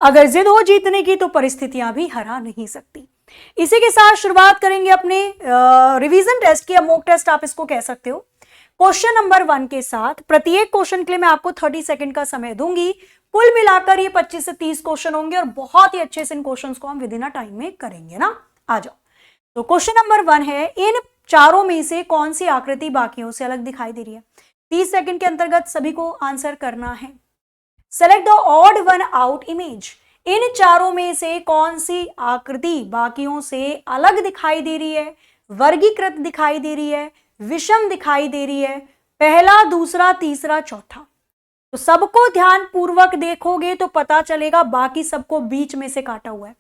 अगर जिद हो जीतने की तो परिस्थितियां भी हरा नहीं सकती। इसी के साथ शुरुआत करेंगे अपने रिवीजन टेस्ट की, या मॉक टेस्ट आप इसको कह सकते हो। क्वेश्चन नंबर 1 के साथ प्रत्येक क्वेश्चन के लिए मैं आपको 30 सेकंड का समय दूंगी। कुल मिलाकर ये 25 से 30 क्वेश्चन होंगे और बहुत ही अच्छे से इन क्वेश्चंस को हम विद इन अ टाइम में करेंगे ना। आ जाओ। तो क्वेश्चन नंबर 1 है, इन चारों में से कौन सी आकृति बाकियों से अलग दिखाई दे रही है? 30 सेकंड के अंतर्गत सभी को आंसर करना है। Select the odd one out image. इन चारों में से कौन सी आकृति बाकियों से अलग दिखाई दे रही है, वर्गीकृत दिखाई दे रही है, विषम दिखाई दे रही है? पहला, दूसरा, तीसरा, चौथा। तो सबको ध्यान पूर्वक देखोगे तो पता चलेगा बाकी सबको बीच में से काटा हुआ है।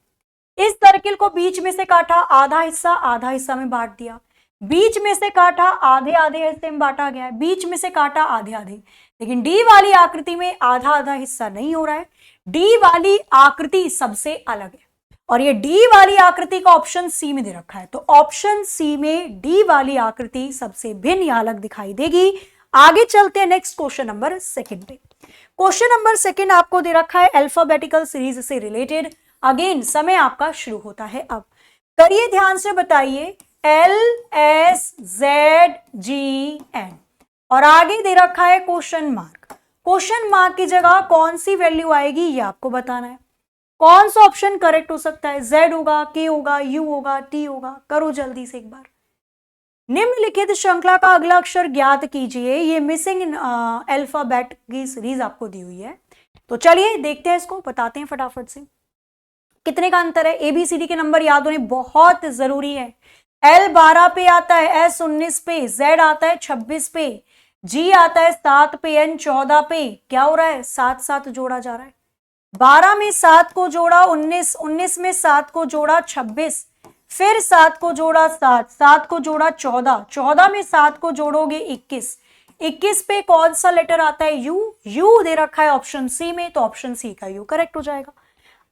इस सर्किल को बीच में से काटा, आधा हिस्सा में बांट दिया, बीच में से काटा, आधे आधे हिस्से में बांटा गया है, बीच में से काटा, आधे आधे। लेकिन डी वाली आकृति में आधा आधा हिस्सा नहीं हो रहा है। डी वाली आकृति सबसे अलग है और ये डी वाली आकृति का ऑप्शन सी में दे रखा है। तो ऑप्शन सी में डी वाली आकृति सबसे भिन्न या अलग दिखाई देगी। आगे चलते हैं नेक्स्ट क्वेश्चन नंबर 2 पे। क्वेश्चन नंबर 2 आपको दे रखा है अल्फाबेटिकल सीरीज से रिलेटेड। अगेन समय आपका शुरू होता है अब। करिए ध्यान से, बताइए LSZGN और आगे दे रखा है क्वेश्चन मार्क। क्वेश्चन मार्क की जगह कौन सी वैल्यू आएगी ये आपको बताना है। कौन सा ऑप्शन करेक्ट हो सकता है? Z होगा, K होगा, U होगा, T होगा? करो जल्दी से एक बार। निम्नलिखित श्रृंखला का अगला अक्षर ज्ञात कीजिए। ये मिसिंग अल्फाबेट की सीरीज आपको दी हुई है। तो चलिए देखते हैं, इसको बताते हैं फटाफट से। कितने का अंतर है? ABCD के नंबर याद होने बहुत जरूरी है। L 12 पे आता है, S 19 पे, Z आता है 26 पे, G आता है 7 पे, N 14 पे। क्या हो रहा है? 7 7 जोड़ा जा रहा है। 12 में 7 को जोड़ा 19, 19 में 7 को जोड़ा 26, फिर 7 को जोड़ा 7, 7 को जोड़ा 14, 14 में 7 को जोड़ोगे 21, 21 पे कौन सा लेटर आता है? U। U दे रखा है ऑप्शन सी में, तो ऑप्शन सी का U करेक्ट हो जाएगा।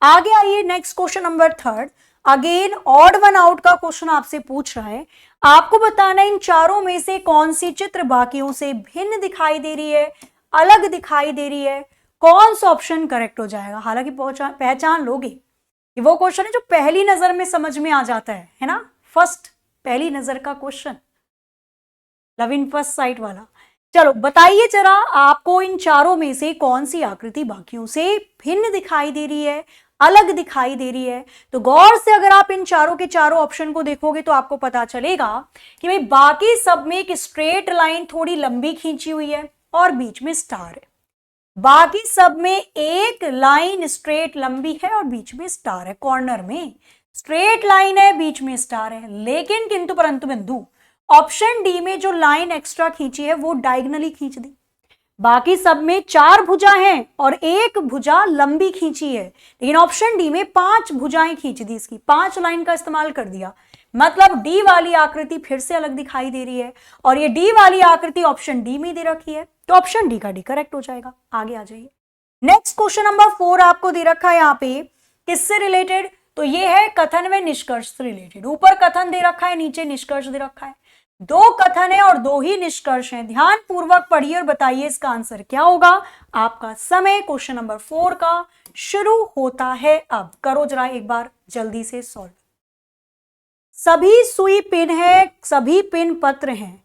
आगे आइए next question number 3। Again odd one out का क्वेश्चन आपसे पूछ रहा है। आपको बताना है इन चारों में से कौन सी चित्र बाकियों से भिन्न दिखाई दे रही है, अलग दिखाई दे रही है? कौन सा ऑप्शन करेक्ट हो जाएगा? हालांकि पहचान लोगे, ये वो क्वेश्चन है जो पहली नजर में समझ में आ जाता है ना। फर्स्ट, पहली नजर का question, love in first sight वाला। चलो बताइए जरा, आपको इन चारों में से कौन सी आकृति बाकियों से भिन्न दिखाई दे रही है, अलग दिखाई दे रही है? तो गौर से अगर आप इन चारों के चारों ऑप्शन को देखोगे तो आपको पता चलेगा कि भाई बाकी सब में एक स्ट्रेट लाइन थोड़ी लंबी खींची हुई है और बीच में स्टार है। बाकी सब में एक लाइन स्ट्रेट लंबी है और बीच में स्टार है। कॉर्नर में स्ट्रेट लाइन है, बीच में स्टार है। लेकिन किंतु परंतु बिंदु, ऑप्शन डी में जो लाइन एक्स्ट्रा खींची है वो डायगोनली खींच दी। बाकी सब में 4 भुजा हैं और एक भुजा लंबी खींची है, लेकिन ऑप्शन डी में 5 भुजाएं खींच दी, इसकी 5 लाइन का इस्तेमाल कर दिया। मतलब डी वाली आकृति फिर से अलग दिखाई दे रही है और ये डी वाली आकृति ऑप्शन डी में दे रखी है, तो ऑप्शन डी का डी करेक्ट हो जाएगा। आगे आ जाइए। नेक्स्ट क्वेश्चन नंबर 4 आपको दे रखा है यहाँ पे, किससे रिलेटेड? तो ये है कथन व निष्कर्ष से रिलेटेड। ऊपर कथन दे रखा है, नीचे निष्कर्ष दे रखा है। 2 कथन है और 2 ही निष्कर्ष हैं। ध्यान पूर्वक पढ़िए और बताइए इसका आंसर क्या होगा। आपका समय क्वेश्चन नंबर 4 का शुरू होता है अब। करो जरा एक बार जल्दी से सॉल्व। सभी सुई पिन है, सभी पिन पत्र हैं।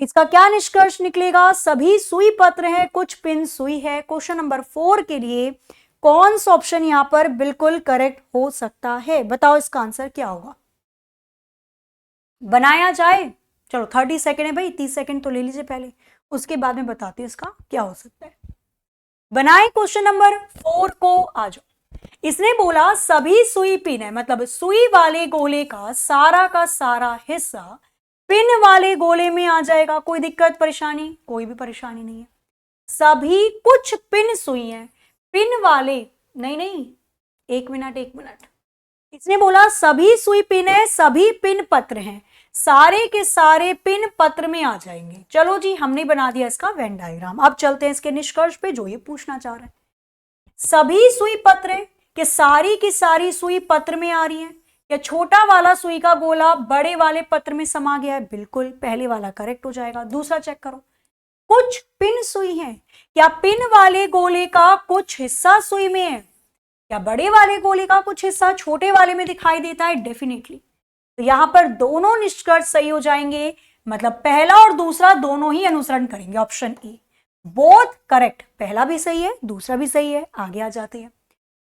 इसका क्या निष्कर्ष निकलेगा? सभी सुई पत्र हैं, कुछ पिन सुई है। क्वेश्चन नंबर 4 के लिए कौन सा ऑप्शन यहां पर बिल्कुल करेक्ट हो सकता है? बताओ इसका आंसर क्या होगा। बनाया जाए? चलो 30 सेकेंड है भाई, 30 सेकेंड तो ले लीजिए पहले, उसके बाद में बताती हूँ इसका क्या हो सकता है। बनाए क्वेश्चन नंबर 4 को। आ जाओ। इसने बोला सभी सुई पिन है, मतलब सुई वाले गोले का सारा हिस्सा पिन वाले गोले में आ जाएगा। कोई दिक्कत परेशानी? कोई भी परेशानी नहीं है। सभी कुछ पिन सुई हैं, पिन वाले नहीं, एक मिनट। इसने बोला सभी सुई पिन है, सभी पिन पत्र हैं, सारे के सारे पिन पत्र में आ जाएंगे। चलो जी, हमने बना दिया इसका वेन डायग्राम। अब चलते हैं इसके निष्कर्ष पे जो ये पूछना चाह रहे हैं। सभी सुई पत्र के सारी की सारी सुई पत्र में आ रही है, या छोटा वाला सुई का गोला बड़े वाले पत्र में समा गया है? बिल्कुल, पहले वाला करेक्ट हो जाएगा। दूसरा चेक करो, कुछ पिन सुई है, क्या पिन वाले गोले का कुछ हिस्सा सुई में है? क्या बड़े वाले गोले का कुछ हिस्सा छोटे वाले में दिखाई देता है? डेफिनेटली। तो यहां पर दोनों निष्कर्ष सही हो जाएंगे, मतलब पहला और दूसरा दोनों ही अनुसरण करेंगे। ऑप्शन ए बोथ करेक्ट, पहला भी सही है दूसरा भी सही है। आगे आ जाते हैं।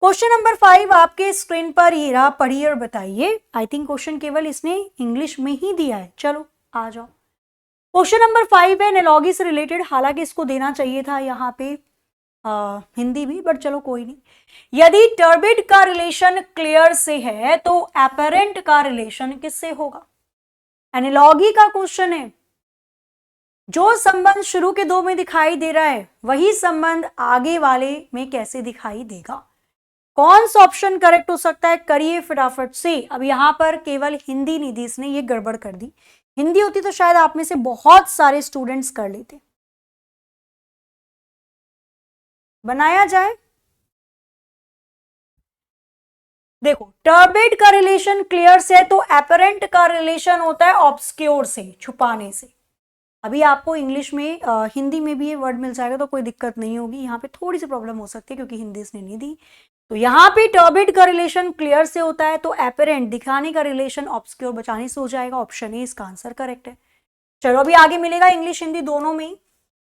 क्वेश्चन नंबर 5 आपके स्क्रीन पर ये रहा, पढ़िए और बताइए। आई थिंक क्वेश्चन केवल इसने इंग्लिश में ही दिया है। चलो आ जाओ। क्वेश्चन नंबर 5 है एनालॉगी से रिलेटेड, हालांकि इसको देना चाहिए था यहाँ पे हिंदी भी, बट चलो कोई नहीं। यदि टर्बिड का रिलेशन क्लियर से है तो एपरेंट का रिलेशन किससे होगा? एनालॉगी का क्वेश्चन है। जो संबंध शुरू के दो में दिखाई दे रहा है वही संबंध आगे वाले में कैसे दिखाई देगा? कौन सा ऑप्शन करेक्ट हो सकता है? करिए फटाफट से। अब यहां पर केवल हिंदी नहीं दी इसने, ये गड़बड़ कर दी। हिंदी होती तो शायद आप में से बहुत सारे स्टूडेंट्स कर लेते। बनाया जाए। देखो टर्बिड का रिलेशन क्लियर से है तो एपरेंट का रिलेशन होता है ऑब्सक्योर से, छुपाने से। अभी आपको इंग्लिश में हिंदी में भी ये वर्ड मिल जाएगा तो कोई दिक्कत नहीं होगी। यहाँ पे थोड़ी सी प्रॉब्लम हो सकती है क्योंकि हिंदी इसने नहीं दी। तो यहाँ पे टर्बिड का रिलेशन क्लियर से होता है तो एपरेंट दिखाने का रिलेशन ऑब्सक्योर बचाने से हो जाएगा। ऑप्शन ए इसका आंसर करेक्ट है। चलो अभी आगे मिलेगा इंग्लिश हिंदी दोनों में।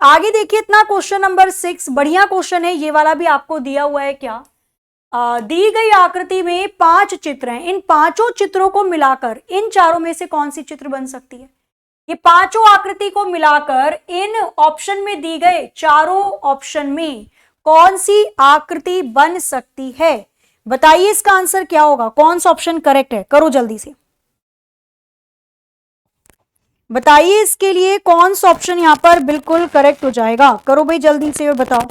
आगे देखिए इतना क्वेश्चन नंबर 6 बढ़िया क्वेश्चन है। ये वाला भी आपको दिया हुआ है। क्या दी गई आकृति में 5 चित्र हैं, इन पांचों चित्रों को मिलाकर इन चारों में से कौन सी चित्र बन सकती है? ये पांचों आकृति को मिलाकर इन ऑप्शन में दी गए चारों ऑप्शन में कौन सी आकृति बन सकती है? बताइए इसका आंसर क्या होगा? कौन सा ऑप्शन करेक्ट है? करो जल्दी से बताइए। इसके लिए कौन सा ऑप्शन यहां पर बिल्कुल करेक्ट हो जाएगा? करो भाई जल्दी से और बताओ।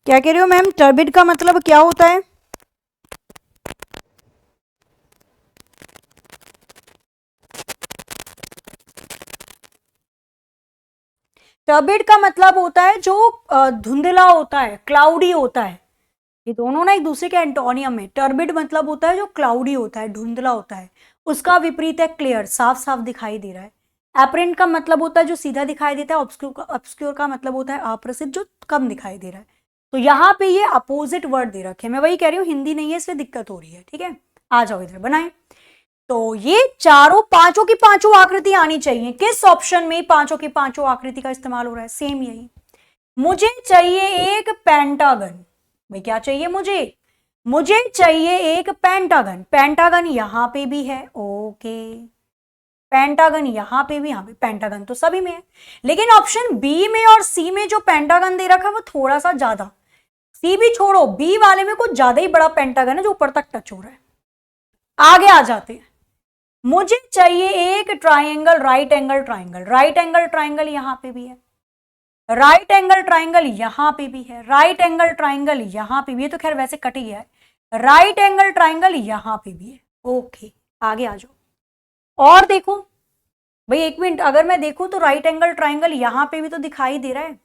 क्या कह रहे हो मैम? टर्बिड का मतलब क्या होता है? टर्बिड का मतलब होता है जो धुंधला होता है, क्लाउडी होता है। ये दोनों ना एक दूसरे के एंटोनियम है। टर्बिड मतलब होता है जो क्लाउडी होता है, धुंधला होता है। उसका विपरीत है क्लियर, साफ साफ दिखाई दे रहा है। एपरेंट का मतलब होता है जो सीधा दिखाई देता है। ऑब्सक्योर का मतलब होता है अप्रसिद्ध, जो कम दिखाई दे रहा है। तो यहाँ पे ये अपोजिट वर्ड दे रखे हैं। मैं वही कह रही हूँ हिंदी नहीं है इसलिए दिक्कत हो रही है। ठीक है आ जाओ इधर बनाए। तो ये चारों पांचों की पांचों आकृति आनी चाहिए। किस ऑप्शन में पांचों की पांचों आकृति का इस्तेमाल हो रहा है? सेम यही। मुझे चाहिए एक पेंटागन। भाई क्या चाहिए मुझे चाहिए एक पेंटागन। पेंटागन यहां पे भी है, ओके। पेंटागन यहां पे भी, यहां पे पेंटागन तो सभी में है। लेकिन ऑप्शन बी में और सी में जो पेंटागन दे रखा है वो थोड़ा सा ज्यादा। सी भी छोड़ो, बी वाले में कुछ ज्यादा ही बड़ा पेंटागन है जो ऊपर तक टच हो रहा है। आगे आ जाते हैं। मुझे चाहिए एक triangle, right angle triangle. Right angle triangle यहां पे भी है, राइट एंगल ट्राइंगल यहां पे भी है, राइट एंगल ट्राइंगल यहां पे भी है। तो खैर वैसे कट ही है। राइट एंगल ट्राइंगल यहां पे भी है, ओके। आगे आ जाओ और देखो। भाई एक मिनट, अगर मैं देखूं तो राइट एंगल ट्राइंगल यहां पे भी तो दिखाई दे रहा है।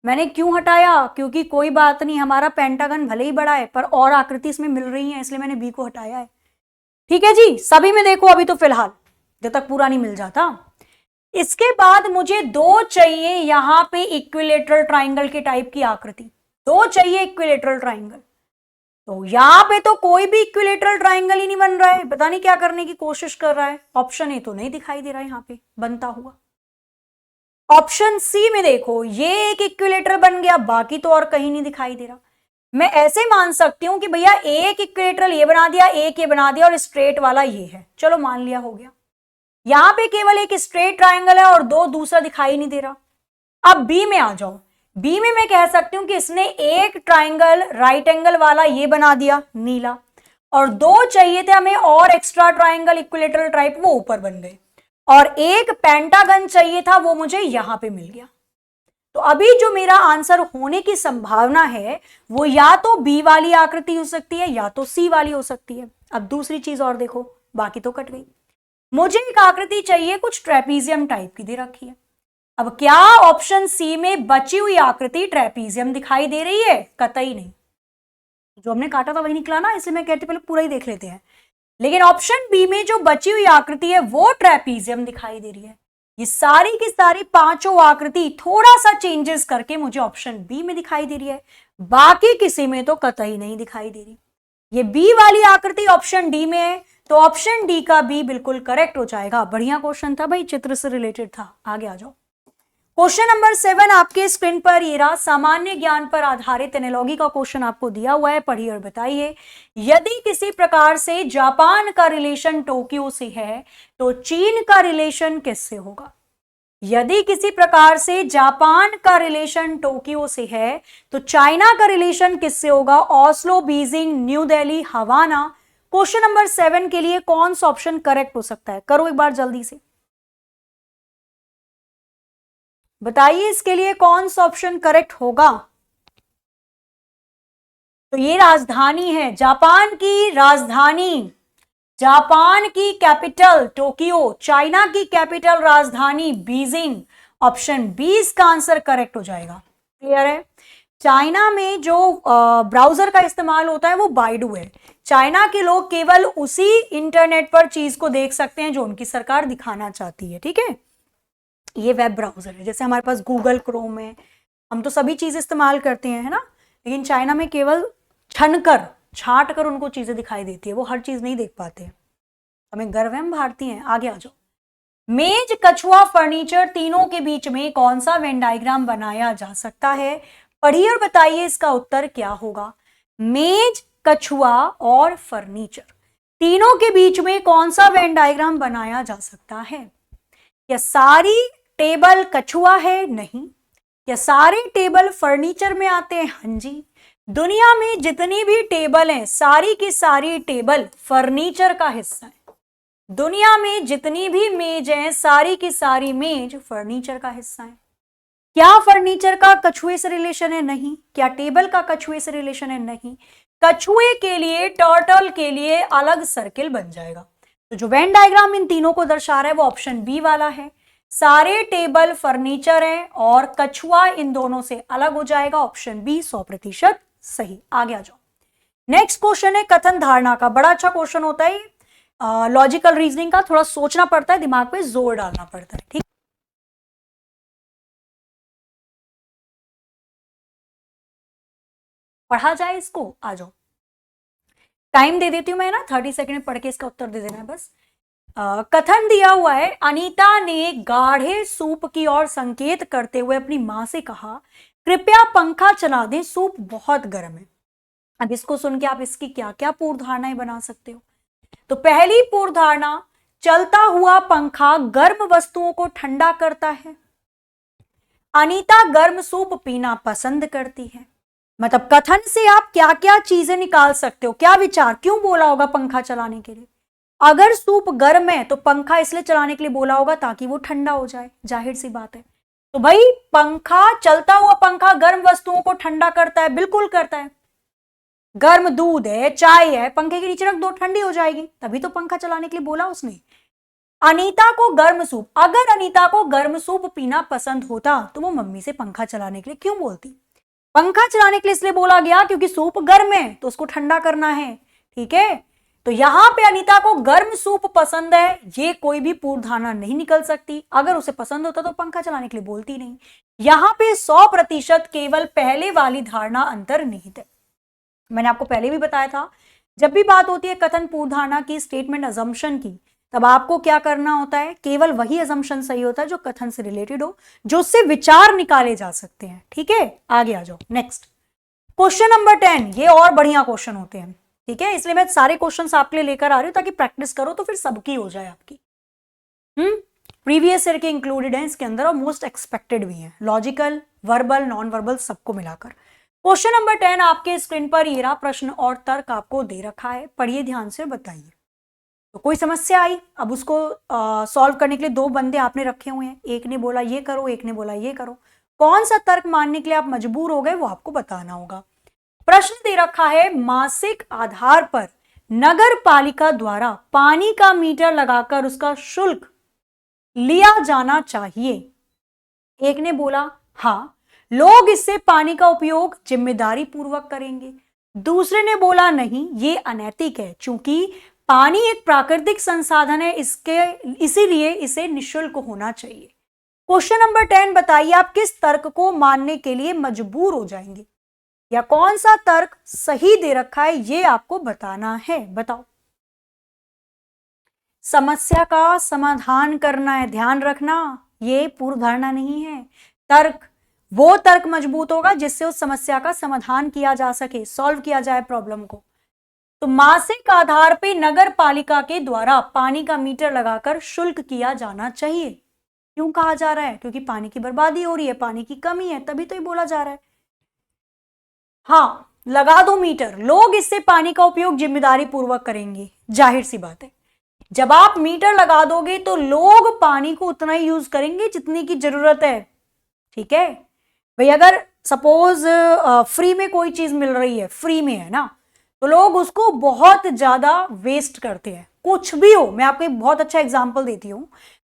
मैंने क्यों हटाया? क्योंकि कोई बात नहीं, हमारा पेंटागन भले ही बड़ा है पर और आकृति इसमें मिल रही है, इसलिए मैंने बी को हटाया है। ठीक है जी, सभी में देखो अभी तो फिलहाल, जब तक पूरा नहीं मिल जाता। इसके बाद मुझे दो चाहिए यहां पे इक्विलेटरल ट्राइंगल के टाइप की आकृति। दो चाहिए इक्विलेटरल ट्राइंगल। तो यहां पे तो कोई भी इक्विलेटरल ट्राइंगल ही नहीं बन रहा है। पता नहीं क्या करने की कोशिश कर रहा है। ऑप्शन ए तो नहीं दिखाई दे रहा है यहां पे बनता हुआ। ऑप्शन सी में देखो, ये एक इक्विलेटरल बन गया, बाकी तो और कहीं नहीं दिखाई दे रहा। मैं ऐसे मान सकती हूं कि भैया एक इक्विलेटरल ये बना दिया, एक ये बना दिया और स्ट्रेट वाला ये है। चलो मान लिया, हो गया। यहां पे केवल एक स्ट्रेट ट्राइंगल है और दो दूसरा दिखाई नहीं दे रहा। अब बी में आ जाओ। बी में मैं कह सकती हूं कि इसने एक ट्राइंगल राइट एंगल वाला ये बना दिया नीला, और दो चाहिए थे हमें और एक्स्ट्रा ट्राइंगल इक्विलेटरल टाइप, वो ऊपर बन गए, और एक पेंटागन चाहिए था वो मुझे यहां पे मिल गया। तो अभी जो मेरा आंसर होने की संभावना है वो या तो बी वाली आकृति हो सकती है या तो सी वाली हो सकती है। अब दूसरी चीज और देखो, बाकी तो कट गई। मुझे एक आकृति चाहिए कुछ ट्रेपीजियम टाइप की दे रखी है। अब क्या ऑप्शन सी में बची हुई आकृति ट्रेपीजियम दिखाई दे रही है? कतई नहीं। जो हमने काटा था वही निकला ना, इसलिए मैं कहती पहले पूरा ही देख लेते हैं। लेकिन ऑप्शन बी में जो बची हुई आकृति है वो ट्रेपीजियम दिखाई दे रही है। ये सारी की सारी पांचों आकृति थोड़ा सा चेंजेस करके मुझे ऑप्शन बी में दिखाई दे रही है, बाकी किसी में तो कतई नहीं दिखाई दे रही। ये बी वाली आकृति ऑप्शन डी में है, तो ऑप्शन डी का बी बिल्कुल करेक्ट हो जाएगा। बढ़िया क्वेश्चन था भाई, चित्र से रिलेटेड था। आगे आ जाओ। क्वेश्चन नंबर 7 आपके स्क्रीन पर ये रहा, सामान्य ज्ञान पर आधारित एनालॉजी का क्वेश्चन आपको दिया हुआ है, पढ़िए और बताइए। यदि किसी प्रकार से जापान का रिलेशन टोक्यो से है तो चीन का रिलेशन किससे होगा? यदि किसी प्रकार से जापान का रिलेशन टोक्यो से है तो चाइना का रिलेशन किससे होगा? Oslo, Beijing, New Delhi, Havana. Question number 7 के लिए कौन सा ऑप्शन करेक्ट हो सकता है? करो एक बार जल्दी से बताइए, इसके लिए कौन सा ऑप्शन करेक्ट होगा? तो ये राजधानी है, जापान की राजधानी, जापान की कैपिटल टोक्यो, चाइना की कैपिटल राजधानी बीजिंग। ऑप्शन बी इसका आंसर करेक्ट हो जाएगा। क्लियर है? चाइना में जो ब्राउजर का इस्तेमाल होता है वो बाइडू है। चाइना के लोग केवल उसी इंटरनेट पर चीज को देख सकते हैं जो उनकी सरकार दिखाना चाहती है। ठीक है, ये वेब ब्राउजर है। जैसे हमारे पास गूगल क्रोम है, हम तो सभी चीज इस्तेमाल करते हैं, है ना, लेकिन चाइना में केवल छनकर छाट कर उनको चीजें दिखाई देती है, वो हर चीज नहीं देख पाते। हमें गर्व है, हम भारतीय हैं। आगे आ जाओ। मेज, कछुआ, फर्नीचर तीनों के बीच में कौन सा वेन डायग्राम बनाया जा सकता है? पढ़िए और बताइए इसका उत्तर क्या होगा। मेज, कछुआ और फर्नीचर तीनों के बीच में कौन सा वेन डायग्राम बनाया जा सकता है? क्या सारी टेबल कछुआ है? नहीं। क्या सारे टेबल फर्नीचर में आते हैं? हाँ जी। दुनिया में जितनी भी टेबल हैं सारी की सारी टेबल फर्नीचर का हिस्सा है। दुनिया में जितनी भी मेज हैं सारी की सारी मेज फर्नीचर का हिस्सा है। क्या फर्नीचर का कछुए से रिलेशन है? नहीं। क्या टेबल का कछुए से रिलेशन है? नहीं। कछुए के लिए, टर्टल के लिए अलग सर्किल बन जाएगा। तो जो वेन डायग्राम इन तीनों को दर्शा रहा है वो ऑप्शन बी वाला है। सारे टेबल फर्नीचर हैं और कछुआ इन दोनों से अलग हो जाएगा। ऑप्शन बी 100% सही। आगे आ जाओ। नेक्स्ट क्वेश्चन है कथन धारणा का। बड़ा अच्छा क्वेश्चन होता है, लॉजिकल रीजनिंग का। थोड़ा सोचना पड़ता है, दिमाग पे जोर डालना पड़ता है। ठीक, पढ़ा जाए इसको। आ जाओ, टाइम दे देती हूं मैं ना, 30 सेकंड में पढ़ के इसका उत्तर दे देना है बस। कथन दिया हुआ है, अनीता ने गाढ़े सूप की ओर संकेत करते हुए अपनी मां से कहा, कृपया पंखा चला दें, सूप बहुत गर्म है। अब इसको सुन के आप इसकी क्या क्या पूर्व धारणाएं बना सकते हो। तो पहली पूर्व धारणा, चलता हुआ पंखा गर्म वस्तुओं को ठंडा करता है। अनीता गर्म सूप पीना पसंद करती है। मतलब कथन से आप क्या क्या चीजें निकाल सकते हो, क्या विचार, क्यों बोला होगा पंखा चलाने के लिए? अगर सूप गर्म है तो पंखा इसलिए चलाने के लिए बोला होगा ताकि वो ठंडा हो जाए, जाहिर सी बात है। तो भाई पंखा, चलता हुआ पंखा गर्म वस्तुओं को ठंडा करता है, बिल्कुल करता है। गर्म दूध है, चाय है, पंखे के नीचे रख दो, ठंडी हो जाएगी, तभी तो पंखा चलाने के लिए बोला उसने। अनीता को गर्म सूप, अगर अनीता को गर्म सूप पीना पसंद होता तो वो मम्मी से पंखा चलाने के लिए क्यों बोलती? पंखा चलाने के लिए इसलिए बोला गया क्योंकि सूप गर्म है तो उसको ठंडा करना है। ठीक है, तो यहां पे अनीता को गर्म सूप पसंद है, ये कोई भी पूर्व धारणा नहीं निकल सकती। अगर उसे पसंद होता तो पंखा चलाने के लिए बोलती नहीं। यहां पे 100% केवल पहले वाली धारणा अंतर्निहित है। मैंने आपको पहले भी बताया था, जब भी बात होती है कथन पूर्व धारणा की, स्टेटमेंट अजम्पशन की, तब आपको क्या करना होता है, केवल वही अजम्पशन सही होता है जो कथन से रिलेटेड हो, जो उससे विचार निकाले जा सकते हैं। ठीक है, आगे आ जाओ। नेक्स्ट क्वेश्चन नंबर 10, ये और बढ़िया क्वेश्चन होते हैं। ठीक है, इसलिए मैं सारे क्वेश्चंस आपके लिए लेकर आ रही हूं ताकि प्रैक्टिस करो तो फिर सबकी हो जाए आपकी। प्रीवियस ईयर के इंक्लूडेड हैं इसके अंदर और मोस्ट एक्सपेक्टेड भी हैं, लॉजिकल, वर्बल, नॉन वर्बल सबको मिलाकर। क्वेश्चन नंबर 10 आपके स्क्रीन पर ये रहा, प्रश्न और तर्क आपको दे रखा है, पढ़िए ध्यान से, बताइए। तो कोई समस्या आई, अब उसको सॉल्व करने के लिए दो बंदे आपने रखे हुए हैं, एक ने बोला ये करो, एक ने बोला ये करो। कौन सा तर्क मानने के लिए आप मजबूर हो गए वो आपको बताना होगा। प्रश्न दे रखा है, मासिक आधार पर नगर पालिका द्वारा पानी का मीटर लगाकर उसका शुल्क लिया जाना चाहिए। एक ने बोला हाँ, लोग इससे पानी का उपयोग जिम्मेदारी पूर्वक करेंगे। दूसरे ने बोला नहीं, ये अनैतिक है, क्योंकि पानी एक प्राकृतिक संसाधन है, इसीलिए इसे निःशुल्क होना चाहिए। क्वेश्चन नंबर 10 बताइए, आप किस तर्क को मानने के लिए मजबूर हो जाएंगे, या कौन सा तर्क सही दे रखा है ये आपको बताना है। बताओ। समस्या का समाधान करना है, ध्यान रखना, ये पूर्व धारणा नहीं है। तर्क, वो तर्क मजबूत होगा जिससे उस समस्या का समाधान किया जा सके, सॉल्व किया जाए प्रॉब्लम को। तो मासिक आधार पे नगर पालिका के द्वारा पानी का मीटर लगाकर शुल्क किया जाना चाहिए। क्यों कहा जा रहा है? क्योंकि पानी की बर्बादी हो रही है, पानी की कमी है, तभी तो ये बोला जा रहा है। हाँ, लगा दो मीटर, लोग इससे पानी का उपयोग जिम्मेदारी पूर्वक करेंगे, जाहिर सी बात है। जब आप मीटर लगा दोगे तो लोग पानी को उतना ही यूज करेंगे जितनी की जरूरत है। ठीक है भाई, अगर सपोज फ्री में कोई चीज मिल रही है, फ्री में है ना, तो लोग उसको बहुत ज्यादा वेस्ट करते हैं। कुछ भी हो, मैं आपको एक बहुत अच्छा एग्जांपल देती हूं।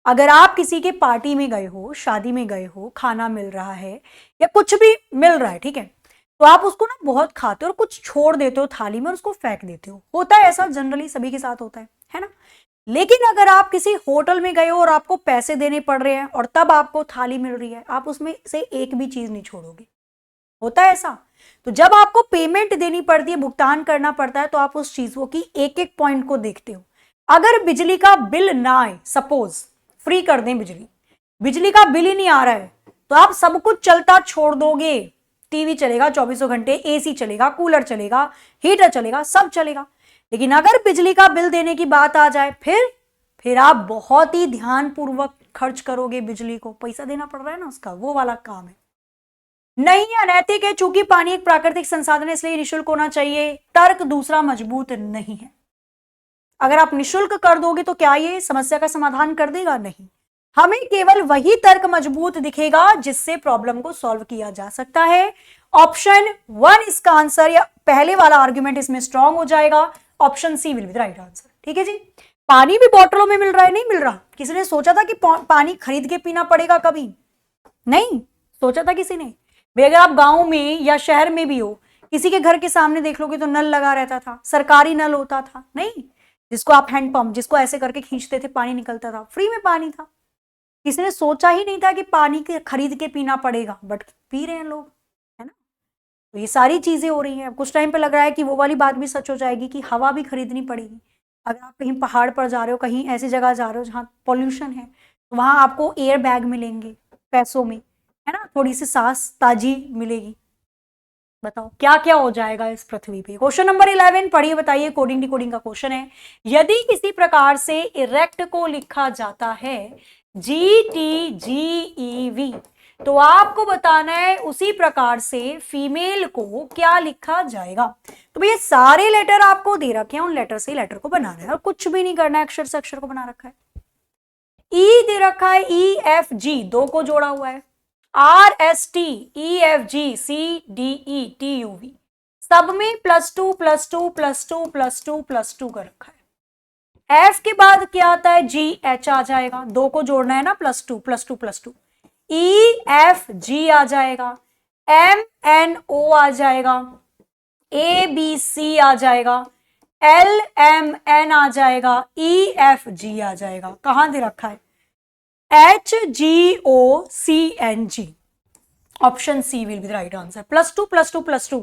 अगर आप किसी के पार्टी में गए हो, शादी में गए हो, खाना मिल रहा है या कुछ भी मिल रहा है, ठीक है, तो आप उसको ना बहुत खाते हो और कुछ छोड़ देते हो थाली में और उसको फेंक देते हो। होता है ऐसा, जनरली सभी के साथ होता है ना। लेकिन अगर आप किसी होटल में गए हो और आपको पैसे देने पड़ रहे हैं और तब आपको थाली मिल रही है, आप उसमें से एक भी चीज नहीं छोड़ोगे। होता है ऐसा। तो जब आपको पेमेंट देनी पड़ती है, भुगतान करना पड़ता है, तो आप उस चीजों की एक एक पॉइंट को देखते हो। अगर बिजली का बिल ना आए, सपोज फ्री कर दें बिजली, बिजली का बिल ही नहीं आ रहा है, तो आप सब कुछ चलता छोड़ दोगे। टीवी चलेगा 24 घंटे, एसी चलेगा, कूलर चलेगा, हीटर चलेगा, सब चलेगा। लेकिन अगर बिजली का बिल देने की बात आ जाए, फिर आप बहुत ही ध्यानपूर्वक खर्च करोगे बिजली को। पैसा देना पड़ रहा है ना उसका, वो वाला काम है। नहीं, अनैतिक है, चूंकि पानी एक प्राकृतिक संसाधन है इसलिए निःशुल्क होना चाहिए। तर्क दूसरा मजबूत नहीं है। अगर आप निःशुल्क कर दोगे तो क्या ये समस्या का समाधान कर देगा? नहीं। हमें केवल वही तर्क मजबूत दिखेगा जिससे प्रॉब्लम को सॉल्व किया जा सकता है। ऑप्शन 1 इसका आंसर, या पहले वाला आर्ग्यूमेंट इसमें स्ट्रांग हो जाएगा। Option C will be the right answer. ठीक है जी। पानी भी बोतलों में मिल रहा है, नहीं मिल रहा? किसी ने सोचा था कि पानी खरीद के पीना पड़ेगा? कभी नहीं सोचा था किसी ने। भाई अगर आप गांव में या शहर में भी हो, किसी के घर के सामने देख लोगे तो नल लगा रहता था, सरकारी नल होता था, नहीं, जिसको आप हैंडपंप, जिसको ऐसे करके खींचते थे, पानी निकलता था, फ्री में पानी था। किसी ने सोचा ही नहीं था कि पानी के खरीद के पीना पड़ेगा, बट पी रहे हैं लोग, है ना। तो ये सारी चीजें हो रही हैं। अब कुछ टाइम पे लग रहा है कि वो वाली बात भी सच हो जाएगी कि हवा भी खरीदनी पड़ेगी। अगर आप कहीं पहाड़ पर जा रहे हो, कहीं ऐसी जगह जा रहे हो जहाँ पॉल्यूशन है, तो वहां आपको एयर बैग मिलेंगे पैसों में, है ना, थोड़ी सी सांस ताजी मिलेगी। बताओ क्या क्या हो जाएगा इस पृथ्वी पे। क्वेश्चन नंबर 11 पढ़िए, बताइए। कोडिंग डिकोडिंग का क्वेश्चन है। यदि किसी प्रकार से इरेक्ट को लिखा जाता है GTGEV, तो आपको बताना है उसी प्रकार से फीमेल को क्या लिखा जाएगा। तो भैया सारे लेटर आपको दे रखे हैं, उन लेटर से लेटर को बनाना है और कुछ भी नहीं करना है, अक्षर से अक्षर को बना रखा है। ई दे रखा है, EFG, दो को जोड़ा हुआ है। RST, EFG, CDE, सब में +2 +2 +2 +2 +2 कर रखा है। F के बाद क्या आता है? GH आ जाएगा, दो को जोड़ना है ना, +2 +2 +2। EFG आ जाएगा, MNO आ जाएगा, ABC आ जाएगा, LMN आ जाएगा, EFG आ जाएगा। कहां दे रखा है? HGOCNG। Option C will be the right answer. +2 +2 +2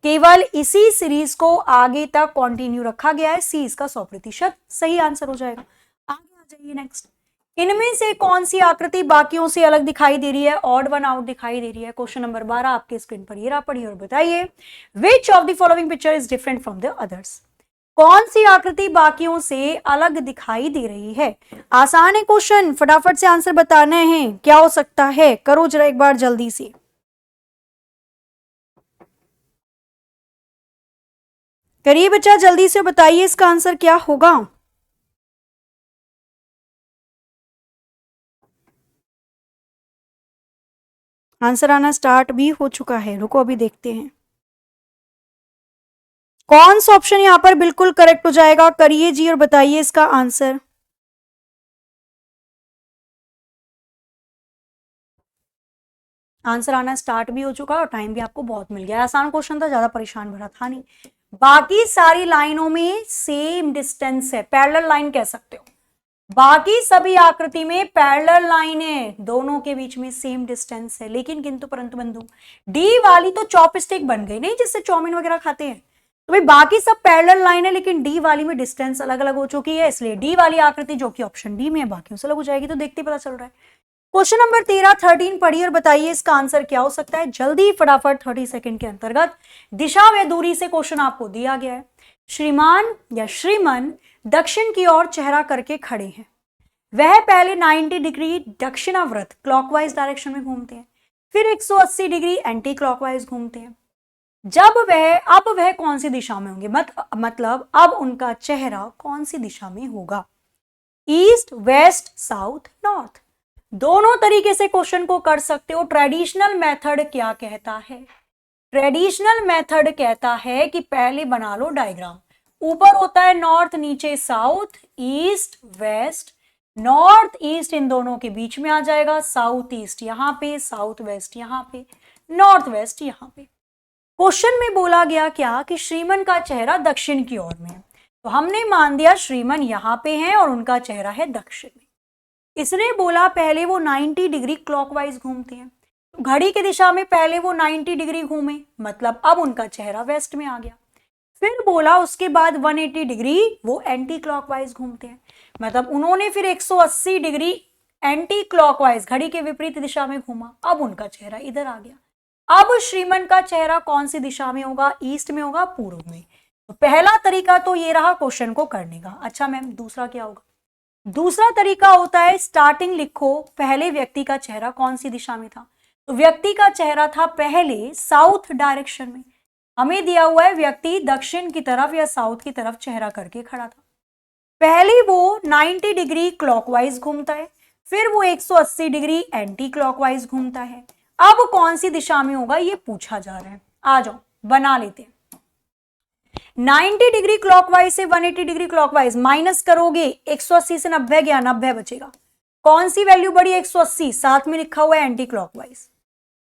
केवल इसी सीरीज को आगे तक कंटिन्यू रखा गया है। सी इसका 100% सही आंसर हो जाएगा। आगे आ जाइए नेक्स्ट। इनमें से कौन सी आकृति बाकियों से अलग दिखाई दे रही है? ऑड वन आउट दिखाई दे रही है। क्वेश्चन नंबर 12 आपके स्क्रीन पर ये रहा, पढ़िए और बताइए। Which of the following picture is different from the others? कौन सी आकृति बाकियों से अलग दिखाई दे रही है? आसान है क्वेश्चन, फटाफट से आंसर बताने हैं। क्या हो सकता है? करो जरा एक बार जल्दी से। करिए बच्चा, जल्दी से बताइए इसका आंसर क्या होगा। आंसर आना स्टार्ट भी हो चुका है, रुको अभी देखते हैं कौन सा ऑप्शन यहां पर बिल्कुल करेक्ट हो जाएगा। करिए जी और बताइए इसका आंसर। आंसर आना स्टार्ट भी हो चुका है और टाइम भी आपको बहुत मिल गया। आसान क्वेश्चन था, ज्यादा परेशान भरा था नहीं। बाकी सारी लाइनों में सेम डिस्टेंस है, पैरेलल लाइन कह सकते हो। बाकी सभी आकृति में पैरेलल लाइन है, दोनों के बीच में सेम डिस्टेंस है। लेकिन किंतु परंतु बंधु, डी वाली तो चॉपस्टिक बन गई नहीं, जिससे चाउमीन वगैरह खाते हैं। तो भाई बाकी सब पैरेलल लाइन है, लेकिन डी वाली में डिस्टेंस अलग अलग हो चुकी है, इसलिए डी वाली आकृति जो कि ऑप्शन डी में है बाकियों से अलग हो जाएगी। तो देखते पता चल रहा है। क्वेश्चन नंबर 13 पढ़िए और बताइए इसका आंसर क्या हो सकता है। जल्दी फटाफट 30 सेकंड के अंतर्गत। दिशा व दूरी से क्वेश्चन आपको दिया गया है। श्रीमान या श्रीमन दक्षिण की ओर चेहरा करके खड़े हैं। वह पहले 90 डिग्री दक्षिणावर्त क्लॉकवाइज डायरेक्शन में घूमते हैं, फिर 180 डिग्री एंटी क्लॉकवाइज घूमते हैं। अब वह कौन सी दिशा में होंगे, मतलब अब उनका चेहरा कौन सी दिशा में होगा। East, west, south, north. दोनों तरीके से क्वेश्चन को कर सकते हो। ट्रेडिशनल मेथड क्या कहता है? ट्रेडिशनल मेथड कहता है कि पहले बना लो डायग्राम। ऊपर होता है नॉर्थ, नीचे south, east, west. North east इन दोनों के बीच में आ जाएगा, साउथ ईस्ट यहां पे, साउथ वेस्ट यहां पे, नॉर्थ वेस्ट यहां पे। क्वेश्चन में बोला गया क्या कि श्रीमन का चेहरा दक्षिण की ओर में है, तो हमने मान दिया श्रीमन यहां पे हैं और उनका चेहरा है दक्षिण में। इसने बोला पहले वो 90 डिग्री क्लॉकवाइज घूमते हैं, तो घड़ी की दिशा में पहले वो 90 डिग्री घूमे, मतलब अब उनका चेहरा वेस्ट में आ गया। फिर बोला उसके बाद 180 डिग्री वो एंटी क्लॉकवाइज घूमते हैं, मतलब उन्होंने फिर 180 डिग्री एंटी क्लॉकवाइज घड़ी के विपरीत दिशा में घूमा, अब उनका चेहरा इधर आ गया। अब श्रीमन का चेहरा कौन सी दिशा में होगा? ईस्ट में होगा, पूर्व में। तो पहला तरीका तो ये रहा क्वेश्चन को करने का। अच्छा मैम, दूसरा क्या होगा? दूसरा तरीका होता है स्टार्टिंग लिखो, पहले व्यक्ति का चेहरा कौन सी दिशा में था। तो व्यक्ति का चेहरा था पहले साउथ डायरेक्शन में। हमें दिया हुआ है व्यक्ति दक्षिण की तरफ या साउथ की तरफ चेहरा करके खड़ा था। पहले वो 90 डिग्री क्लॉकवाइज घूमता है, फिर वो 180 डिग्री एंटी क्लॉकवाइज घूमता है। अब कौन सी दिशा में होगा ये पूछा जा रहा है। आ जाओ बना लेते हैं। 90 डिग्री क्लॉकवाइज से 180 डिग्री क्लॉकवाइज माइनस करोगे, 180 से 90 गया, 90 बचेगा। कौन सी वैल्यू बढ़ी? 180, साथ में लिखा हुआ है एंटी क्लॉकवाइज।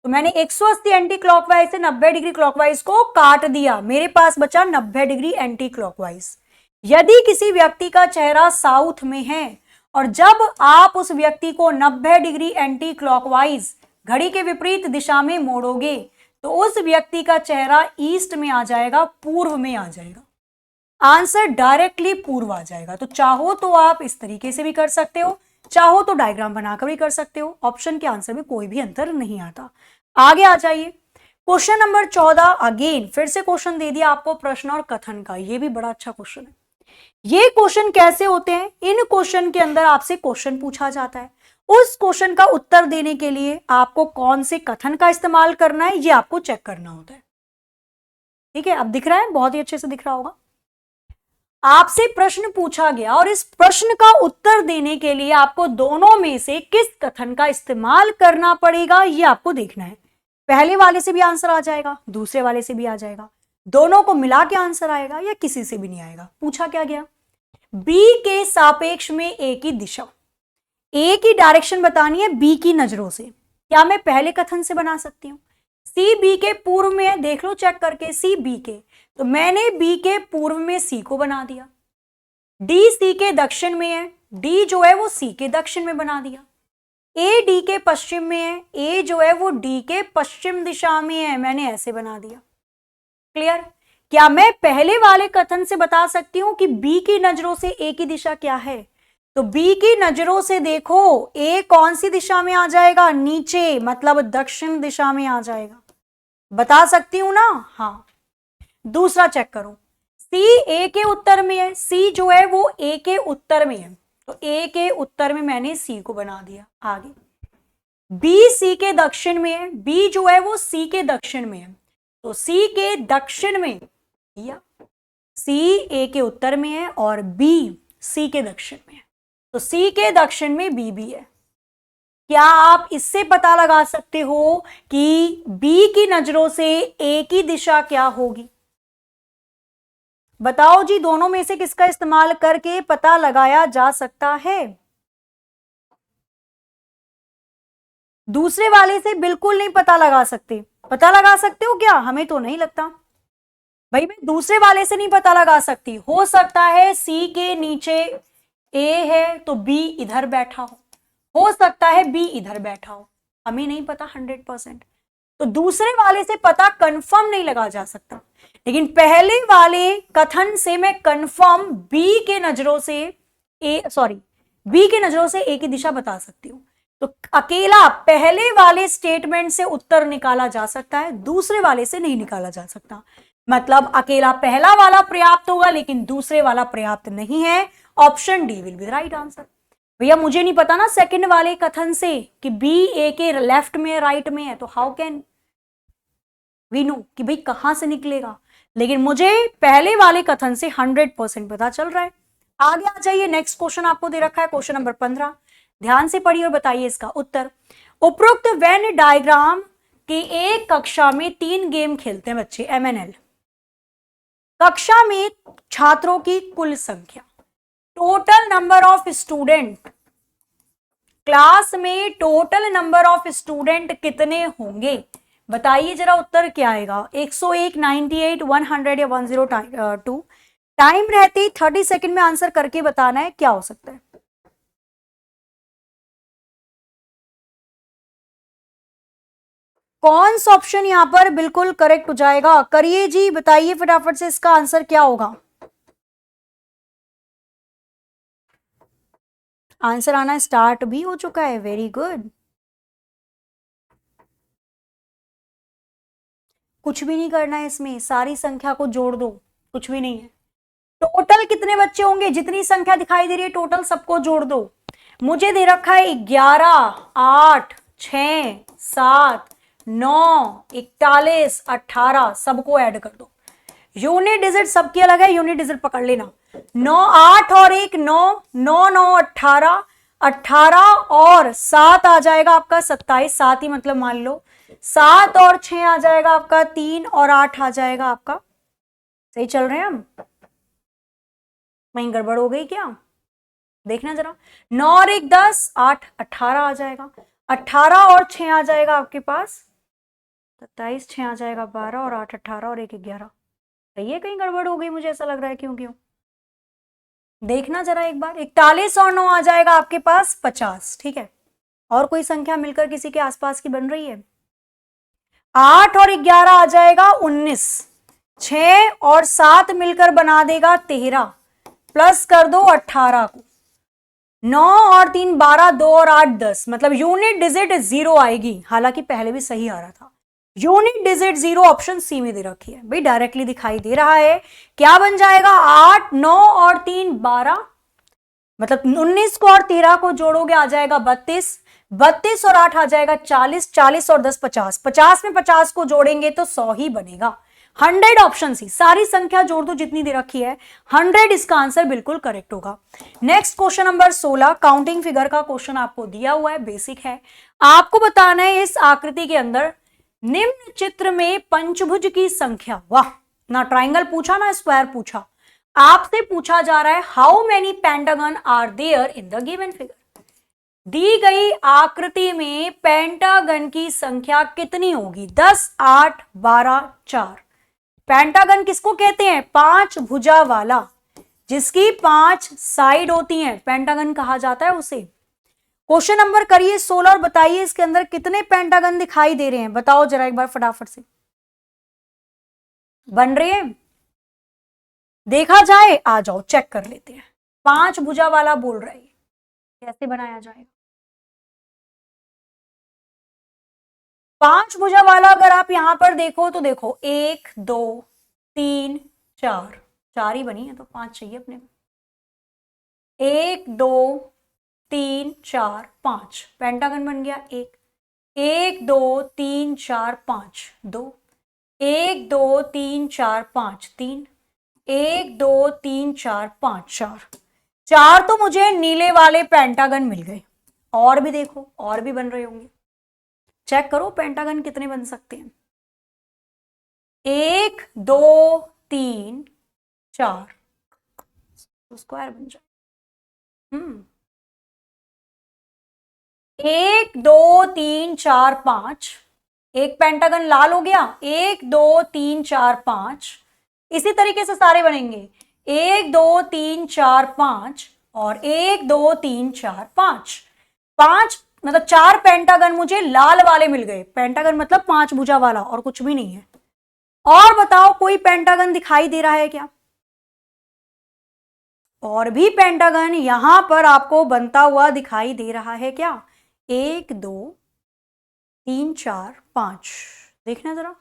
तो मैंने 180 एंटी क्लॉकवाइज से 90 डिग्री क्लॉकवाइज को काट दिया, मेरे पास बचा 90 डिग्री एंटी क्लॉकवाइज। यदि किसी व्यक्ति का चेहरा साउथ में है और जब आप उस व्यक्ति को 90 डिग्री एंटी क्लॉकवाइज घड़ी के विपरीत दिशा में मोड़ोगे, तो उस व्यक्ति का चेहरा ईस्ट में आ जाएगा, पूर्व में आ जाएगा। आंसर डायरेक्टली पूर्व आ जाएगा। तो चाहो तो आप इस तरीके से भी कर सकते हो, चाहो तो डायग्राम बनाकर भी कर सकते हो। ऑप्शन के आंसर में कोई भी अंतर नहीं आता। आगे आ जाइए। क्वेश्चन नंबर 14, अगेन फिर से क्वेश्चन दे दिया आपको प्रश्न और कथन का। ये भी बड़ा अच्छा क्वेश्चन है। ये क्वेश्चन कैसे होते हैं? इन क्वेश्चन के अंदर आपसे क्वेश्चन पूछा जाता है, उस क्वेश्चन का उत्तर देने के लिए आपको कौन से कथन का इस्तेमाल करना है ये आपको चेक करना होता है। ठीक है, अब दिख रहा है, बहुत ही अच्छे से दिख रहा होगा। आपसे प्रश्न पूछा गया और इस प्रश्न का उत्तर देने के लिए आपको दोनों में से किस कथन का इस्तेमाल करना पड़ेगा ये आपको देखना है। पहले वाले से भी आंसर आ जाएगा, दूसरे वाले से भी आ जाएगा, दोनों को मिला के आंसर आएगा या किसी से भी नहीं आएगा। पूछा क्या गया? बी के सापेक्ष में ए की दिशा, ए की डायरेक्शन बतानी है बी की नजरों से। क्या मैं पहले कथन से बना सकती हूँ? सी बी के पूर्व में है, देख लो चेक करके, सी बी के, तो मैंने बी के पूर्व में सी को बना दिया। डी सी के दक्षिण में है, डी जो है वो सी के दक्षिण में बना दिया। ए डी के पश्चिम में है, ए जो है वो डी के पश्चिम दिशा में है, मैंने ऐसे बना दिया। क्लियर? क्या मैं पहले वाले कथन से बता सकती हूं कि बी की नजरों से ए की दिशा क्या है? तो बी की नजरों से देखो, ए कौन सी दिशा में आ जाएगा? नीचे, मतलब दक्षिण दिशा में आ जाएगा। बता सकती हूं ना? हाँ। दूसरा चेक करो, सी ए के उत्तर में है, सी जो है वो ए के उत्तर में है, तो ए के उत्तर में मैंने सी को बना दिया। आगे बी सी के दक्षिण में है, बी जो है वो सी के दक्षिण में है, तो सी के दक्षिण में या सी ए के उत्तर में है और बी सी के दक्षिण में है, तो सी के दक्षिण में बी भी है। क्या आप इससे पता लगा सकते हो कि बी की नजरों से ए की दिशा क्या होगी? बताओ जी, दोनों में से किसका इस्तेमाल करके पता लगाया जा सकता है? दूसरे वाले से बिल्कुल नहीं पता लगा सकते। पता लगा सकते हो क्या? हमें तो नहीं लगता। भाई मैं दूसरे वाले से नहीं पता लगा सकती, हो सकता है सी के नीचे ए है तो बी इधर बैठा हो सकता है बी इधर बैठा हो, हमें नहीं पता 100%। तो दूसरे वाले से पता कंफर्म नहीं लगा जा सकता, लेकिन पहले वाले कथन से मैं कंफर्म बी के नजरों से बी के नजरों से ए की दिशा बता सकती हूं। तो अकेला पहले वाले स्टेटमेंट से उत्तर निकाला जा सकता है, दूसरे वाले से नहीं निकाला जा सकता। मतलब अकेला पहला वाला पर्याप्त होगा लेकिन दूसरे वाला पर्याप्त नहीं है। Option D will be right answer. भैया मुझे नहीं पता ना सेकंड वाले कथन से कि बी ए के लेफ्ट में राइट में है, तो हाउ कैन वी नो कि भाई कहां से निकलेगा, लेकिन मुझे पहले वाले कथन से 100% पता चल रहा है। आगे आ जाइए, नेक्स्ट क्वेश्चन आपको दे रखा है, क्वेश्चन नंबर 15। ध्यान से पढ़िए और बताइए इसका उत्तर। उपरोक्त वेन डायग्राम के एक कक्षा में 3 गेम खेलते हैं बच्चे, MNL। कक्षा में छात्रों की कुल संख्या, total number of student, class में टोटल नंबर ऑफ स्टूडेंट कितने होंगे, बताइए जरा उत्तर क्या आएगा। 101, 98, 100 या 102। टाइम रहते 30 सेकंड में आंसर करके बताना है क्या हो सकता है। कौन सा ऑप्शन यहां पर बिल्कुल करेक्ट हो जाएगा, करिए जी, बताइए फटाफट से इसका आंसर क्या होगा। आंसर आना स्टार्ट भी हो चुका है, वेरी गुड। कुछ भी नहीं करना है इसमें, सारी संख्या को जोड़ दो, कुछ भी नहीं है। टोटल कितने बच्चे होंगे, जितनी संख्या दिखाई दे रही है टोटल सबको जोड़ दो। मुझे दे रखा है 11, 8, 6, 7, 9, 41, 18, सबको ऐड कर दो। यूनिट डिजिट सबकी अलग है, यूनिट डिजिट पकड़ लेना। 9, 8 और 1 9, 9, 9, 18, 18 और 7 आ जाएगा आपका 27, 7 ही मतलब मान लो। 7 और 6 आ जाएगा आपका 3 और 8 आ जाएगा आपका। सही चल रहे हैं हम, वहीं गड़बड़ हो गई क्या, देखना जरा। 9 और 1 10, 8, 18 आ जाएगा। 18 और 6 आ जाएगा आपके पास 27, 6 आ जाएगा 12 और 8 18 और 1 11। सही है, कहीं गड़बड़ हो गई मुझे ऐसा लग रहा है, क्यों क्यों देखना जरा एक बार। 41 और 9 आ जाएगा आपके पास 50, ठीक है। और कोई संख्या मिलकर किसी के आसपास की बन रही है। 8 और 11 आ जाएगा 19, 6 और 7 मिलकर बना देगा 13, प्लस कर दो 18 को। 9 और 3 12, 2 और 8 10, मतलब यूनिट डिजिट 0 आएगी, हालांकि पहले भी सही आ रहा था। यूनिट डिजिट 0 ऑप्शन सी में दे रखी है भाई, डायरेक्टली दिखाई दे रहा है। क्या बन जाएगा, 8, 9 और 3 12, मतलब 19 को और 13 को जोड़ोगे आ जाएगा 32, 32 और 8 आ जाएगा 40, 40 और 10 50, 50 में 50 को जोड़ेंगे तो 100 ही बनेगा। 100 ऑप्शन सी, सारी संख्या जोड़ दो जितनी दे रखी है, 100 इसका आंसर बिल्कुल करेक्ट होगा। Next question number 16, counting figure का क्वेश्चन आपको दिया हुआ है, बेसिक है। आपको बताना है इस आकृति के अंदर निम्न चित्र में पंचभुज की संख्या, वाह, ना ट्राइंगल पूछा ना स्क्वायर पूछा, आपसे पूछा जा रहा है how many pentagon are there in the given figure. दी गई आकृति में पेंटागन की संख्या कितनी होगी, 10, 8, 12, 4। पेंटागन किसको कहते हैं, 5 भुजा वाला, जिसकी 5 साइड होती हैं, पेंटागन कहा जाता है उसे। क्वेश्चन नंबर करिए 16 और बताइए इसके अंदर कितने पेंटागन दिखाई दे रहे हैं, बताओ जरा एक बार फटाफट से। बन रहे हैं, देखा जाए, आ जाओ चेक कर लेते हैं। 5 भुजा वाला बोल रहा है, कैसे बनाया जाएगा। 5 भुजा वाला अगर आप यहां पर देखो तो देखो 1 2 3 4, 4 ही बनी है तो 5 चाहिए अपने को। 1 2 3 4 5, पेंटागन बन गया। 1 1 2 3 4 5, 2 1 2 3 4 5 3, 1 2 3 4 5 4, 4 तो मुझे नीले वाले पेंटागन मिल गए। और भी देखो, और भी बन रहे होंगे, चेक करो पेंटागन कितने बन सकते हैं। 1 2 3 4, तो स्क्वायर बन जाए। 1 2 3 4 5, एक पेंटागन लाल हो गया। 1 2 3 4 5, इसी तरीके से सारे बनेंगे 1 2 3 4 5 और 1 2 3 4 5 5 मतलब 4 पेंटागन मुझे लाल वाले मिल गए। पेंटागन मतलब 5 भुजा वाला और कुछ भी नहीं है। और बताओ कोई पेंटागन दिखाई दे रहा है क्या? और भी पेंटागन यहां पर आपको बनता हुआ दिखाई दे रहा है क्या? 1 2 3 4 5 देखना जरा।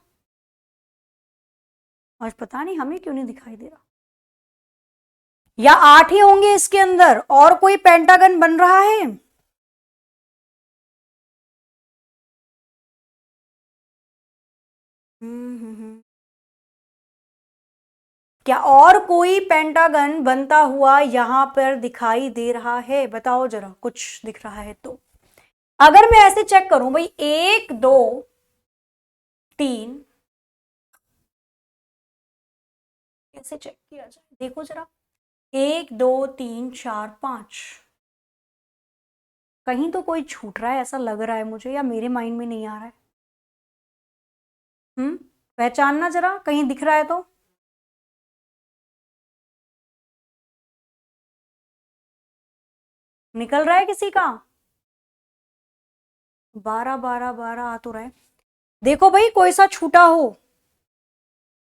आज पता नहीं हमें क्यों नहीं दिखाई दे रहा। या 8 ही होंगे इसके अंदर, और कोई पेंटागन बन रहा है? क्या और कोई पेंटागन बनता हुआ यहां पर दिखाई दे रहा है? बताओ जरा, कुछ दिख रहा है तो। अगर मैं ऐसे चेक करूं भाई 1 2 3, कैसे चेक किया जाए? देखो जरा 1 2 3 4 5, कहीं तो कोई छूट रहा है ऐसा लग रहा है मुझे, या मेरे माइंड में नहीं आ रहा है। पहचानना जरा, कहीं दिख रहा है तो। निकल रहा है किसी का? 12 12 12 आ तो रहा है। देखो भाई कोई सा छूटा हो,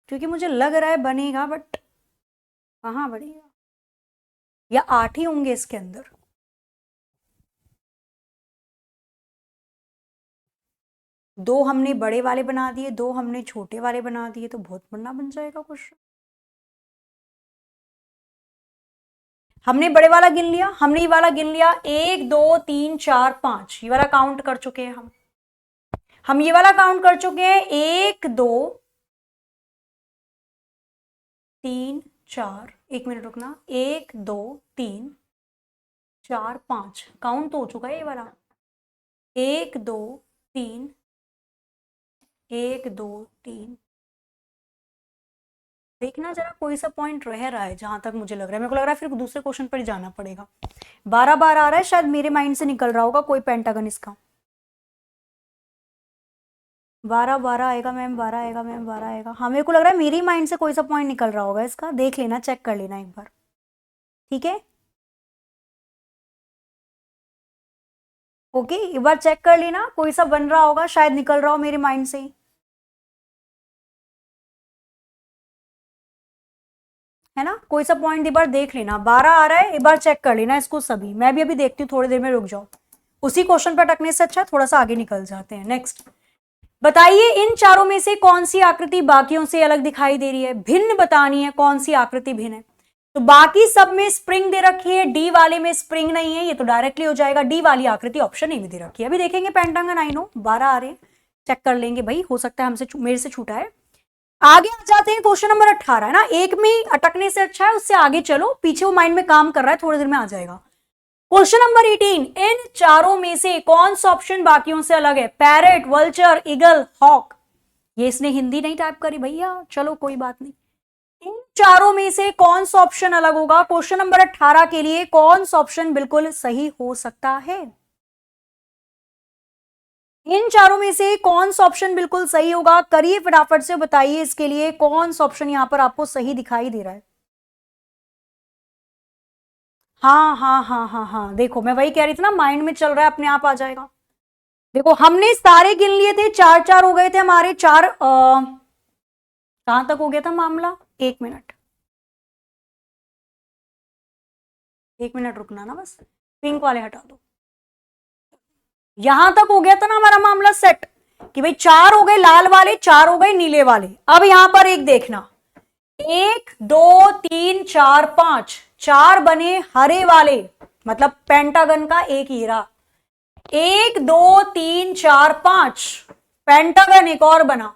क्योंकि मुझे लग रहा है बनेगा, बट कहाँ बनेगा? या 8 ही होंगे इसके अंदर। दो हमने बड़े वाले बना दिए, दो हमने छोटे वाले बना दिए, तो बहुत बड़ा बन जाएगा क्वेश्चन। हमने बड़े वाला गिन लिया, हमने ये वाला गिन लिया 1 2 3 4 5, ये वाला काउंट कर चुके हैं हम ये वाला काउंट कर चुके हैं 1 2 3 4, 1 मिनट रुकना, 1 2 3 4 5 काउंट तो हो चुका है ये वाला। 1 2 3 1 2 3, देखना जरा कोई सा पॉइंट रह रहा है जहां तक मुझे लग रहा है। मेरे को लग रहा है फिर दूसरे क्वेश्चन पर ही जाना पड़ेगा। 12 बार आ रहा है, शायद मेरे माइंड से निकल रहा होगा कोई पेंटागन इसका। 12 12 आएगा मैम, 12 आएगा मैम, 12 आएगा। हाँ मेरे को लग रहा है मेरी माइंड से कोई सा पॉइंट निकल रहा होगा इसका। देख लेना, चेक कर लेना एक बार, ठीक है? ओके, एक बार चेक कर लेना, कोई सा बन रहा होगा, शायद निकल रहा हो मेरे माइंड से ही, है ना? कोई सा पॉइंट एक बार देख लेना। 12 आ रहा है, एक बार चेक कर लेना इसको सभी। मैं भी अभी देखती हूँ, थोड़ी देर में रुक जाओ। उसी क्वेश्चन पर अटकने से अच्छा थोड़ा सा आगे निकल जाते हैं। नेक्स्ट बताइए, इन चारों में से कौन सी आकृति बाकियों से अलग दिखाई दे रही है? भिन्न बतानी है, कौन सी आकृति भिन्न है। तो बाकी सब में स्प्रिंग दे रखी है, डी वाले में स्प्रिंग नहीं है, ये तो डायरेक्टली हो जाएगा। डी वाली आकृति ऑप्शन ए में दे रखी है। अभी देखेंगे पेंटागन, आई नो 12 आ रहे हैं, चेक कर लेंगे भाई, हो सकता है हमसे मेरे से छूटा है। आगे आ जाते हैं, क्वेश्चन नंबर 18 है ना, एक में अटकने से अच्छा है उससे आगे चलो, पीछे वो माइंड में काम कर रहा है, थोड़ी देर में आ जाएगा। क्वेश्चन नंबर 18, इन चारों में से कौन सा ऑप्शन बाकियों से अलग है? Parrot, vulture, eagle, hawk. ये इसने हिंदी नहीं टाइप करी भैया, चलो कोई बात नहीं। इन चारों में से कौन सा ऑप्शन अलग होगा? क्वेश्चन नंबर 18 के लिए कौन सा ऑप्शन बिल्कुल सही हो सकता है? इन चारों में से कौन सा ऑप्शन बिल्कुल सही होगा? करिए फटाफट से, बताइए इसके लिए कौन सा ऑप्शन यहां पर आपको सही दिखाई दे रहा है। हाँ हाँ हाँ हाँ हाँ, देखो मैं वही कह रही थी ना, माइंड में चल रहा है, अपने आप आ जाएगा। देखो हमने सारे गिन लिए थे, 4 4 हो गए थे हमारे। चार कहां तक हो गया था मामला? 1 मिनट, 1 मिनट रुकना ना, बस पिंक वाले हटा दो। यहां तक हो गया था ना हमारा मामला सेट, कि भाई 4 हो गए लाल वाले, 4 हो गए नीले वाले। अब यहां पर एक देखना, 1 2 3 4 5, 4 बने हरे वाले, मतलब पेंटागन का एक हीरा। 1 2 3 4 5, पेंटागन एक और बना।